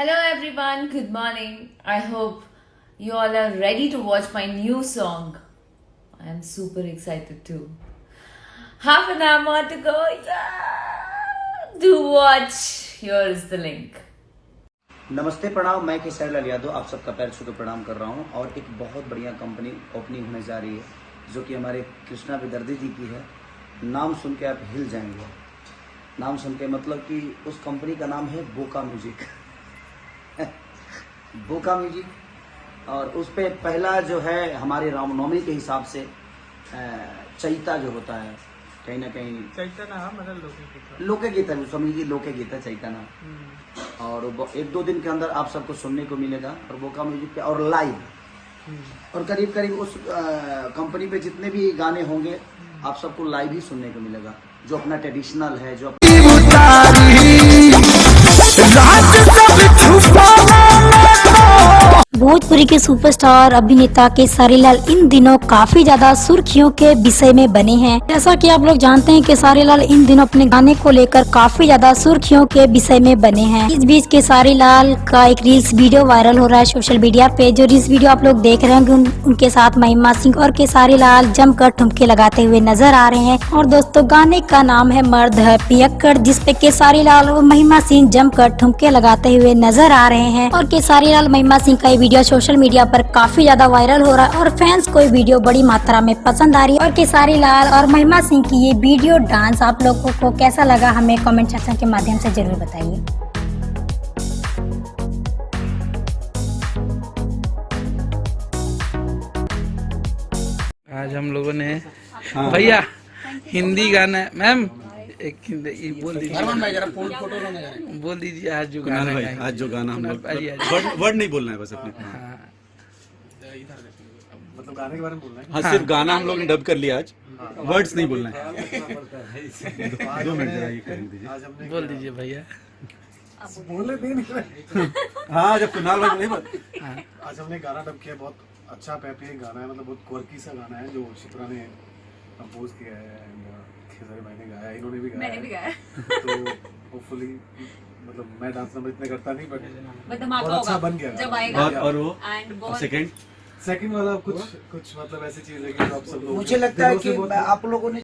Hello everyone, good morning. I hope you all are ready to watch my new song. I am super excited too. Half an hour more to go. Yeah! Do watch. Here is the link. नमस्ते प्रणाम, मैं केसरी लाल यादव आप सबका पैर छू के प्रणाम कर रहा हूं। और एक बहुत बढ़िया कंपनी ओपनिंग होने जा रही है जो कि हमारे कृष्णा विदर्दी जी की है। नाम सुन के आप हिल जाएंगे। नाम सुन के मतलब कि उस कंपनी का नाम है बोका म्यूजिक। बोका म्यूजिक। और उस पे पहला जो है हमारे रामनवमी के हिसाब से चैता जो होता है कहीं ना कहीं चैतना मतलब लोकगीत है, समझिए लोकगीत है चैतना। और एक दो दिन के अंदर आप सबको सुनने को मिलेगा और बोका म्यूजिक पे और लाइव और करीब करीब उस कंपनी पे जितने भी गाने होंगे आप सबको लाइव ही सुनने को मिलेगा, जो अपना ट्रेडिशनल है, जो भोजपुरी के सुपरस्टार अभिनेता केसारी लाल इन दिनों काफी ज्यादा सुर्खियों के विषय में बने हैं। जैसा कि आप लोग जानते हैं केसारी लाल इन दिनों अपने गाने को लेकर काफी ज्यादा सुर्खियों के विषय में बने हैं। इस बीच केसारी लाल का एक रील्स वीडियो वायरल हो रहा है सोशल मीडिया पे। जो रील्स वीडियो आप लोग देख रहे हैं उनके साथ महिमा सिंह और केसारी लाल जमकर ठुमके लगाते हुए नजर आ रहे हैं। और दोस्तों गाने का नाम है मर्द है पियक्कड़, जिसपे केसारी लाल और महिमा सिंह जमकर ठुमके लगाते हुए नजर आ रहे हैं। और केसारी लाल महिमा सिंह का वीडियो सोशल मीडिया पर काफी ज्यादा वायरल हो रहा है और फैंस को ये वीडियो बड़ी मात्रा में पसंद आ रही है। और केसारी लाल और महिमा सिंह की ये वीडियो डांस आप लोगों को कैसा लगा हमें कमेंट सेक्शन के माध्यम से जरूर बताइए। आज हम लोगों ने भैया हिंदी गाना मैम एक हिंदी बोल दीजिए आज जो गाना भाई आज जो गाना हम लोग वर्ड नहीं बोलना है बस अपने मतलब गाने के बारे में बोलना है। हाँ सिर्फ गाना हम लोग ने डब कर लिया आज, वर्ड्स नहीं बोलना है। 2 मिनट जरा ये कर दीजिए, बोल दीजिए भैया। बोले नहीं हाँ जब कुणाल भाई नहीं बोल। आज हमने गाना डब किया, बहुत अच्छा पैपी गाना है, मतलब बहुत क्वर्की सा गाना है जो शिप्रा ने कंपोज किया है एंड खेसारी भाई ने गाया, इन्होंने भी गाया, मैंने भी गाया। तो होपफुली मतलब मैं डांस नंबर इतने करता नहीं बट बहुत अच्छा बन गया जब आएगा। और वो सेकंड वाला कुछ मतलब ऐसी चीज है कि आप सब लोग मुझे लगता है कि आप लोगों ने